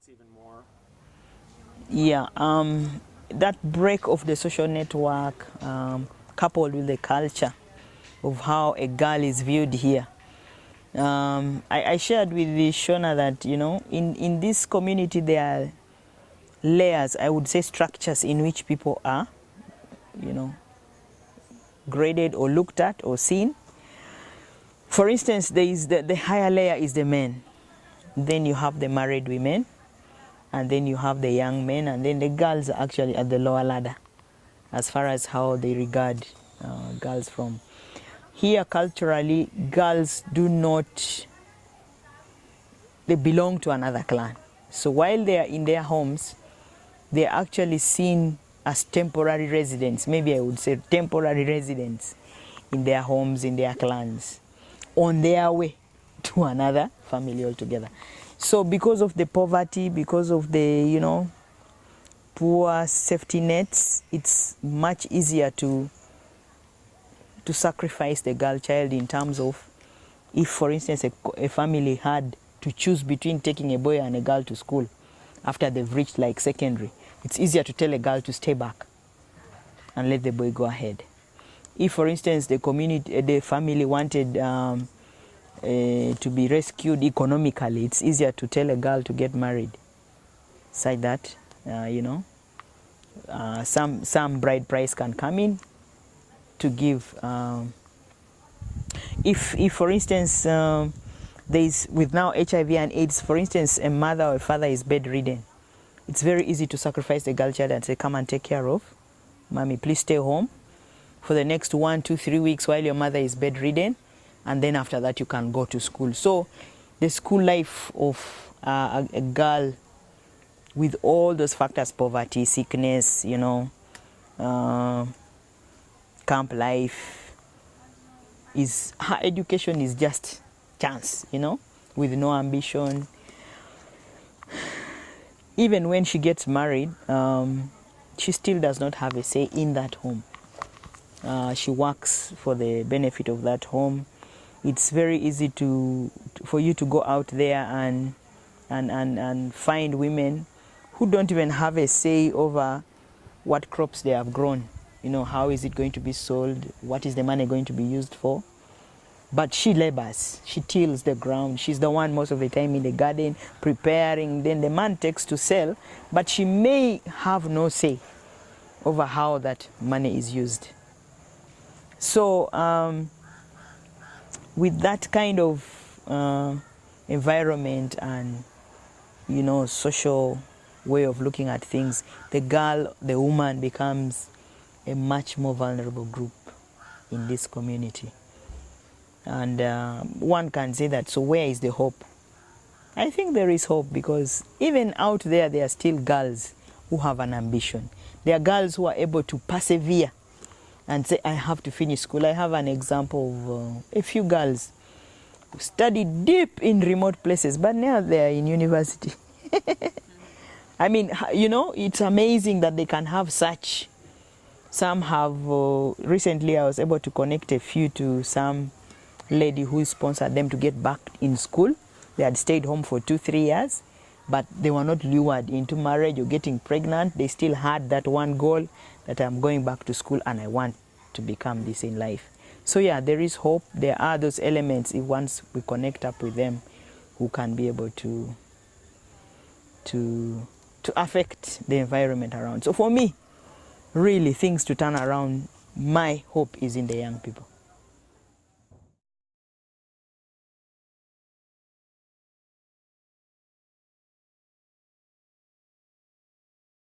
even more? Yeah, that break of the social network, coupled with the culture of how a girl is viewed here. I shared with the Shona that, you know, in this community there are layers, I would say structures in which people are, you know, graded or looked at or seen. For instance, there is the higher layer is the men. Then you have the married women, and then you have the young men, and then the girls are actually at the lower ladder as far as how they regard girls from. Here culturally, girls do not, they belong to another clan. So while they are in their homes, they are actually seen as temporary residents, maybe I would say temporary residents in their homes, in their clans, on their way to another family altogether. So because of the poverty, because of the, you know, poor safety nets, it's much easier to sacrifice the girl child in terms of, if for instance a family had to choose between taking a boy and a girl to school after they've reached like secondary, it's easier to tell a girl to stay back and let the boy go ahead. If for instance the community, the family wanted to be rescued economically, it's easier to tell a girl to get married. It's like that, you know, some bride price can come in to give. If for instance there is, with now HIV and AIDS, for instance a mother or a father is bedridden, it's very easy to sacrifice the girl child and say, come and take care of mommy, please stay home for the next 1, 2, 3 weeks while your mother is bedridden, and then after that you can go to school. So the school life of a girl, with all those factors, poverty, sickness, you know, camp life, is, her education is just chance, you know, with no ambition. Even when she gets married, she still does not have a say in that home. She works for the benefit of that home. It's very easy for you to go out there and find women who don't even have a say over what crops they have grown. You know, how is it going to be sold? What is the money going to be used for? But she labors, she tills the ground. She's the one most of the time in the garden preparing. Then the man takes to sell, but she may have no say over how that money is used. So with that kind of environment and, you know, social way of looking at things, the girl, the woman becomes a much more vulnerable group in this community. And one can say that, so where is the hope? I think there is hope, because even out there, there are still girls who have an ambition. There are girls who are able to persevere and say, I have to finish school. I have an example of a few girls who studied deep in remote places, but now they are in university. I mean, you know, it's amazing that they can have such. Some have, recently I was able to connect a few to some lady who sponsored them to get back in school. They had stayed home for 2, 3 years, but they were not lured into marriage or getting pregnant. They still had that one goal, that I'm going back to school and I want to become this in life. So yeah, there is hope. There are those elements, if once we connect up with them, who can be able to affect the environment around. So for me, really, things to turn around, my hope is in the young people.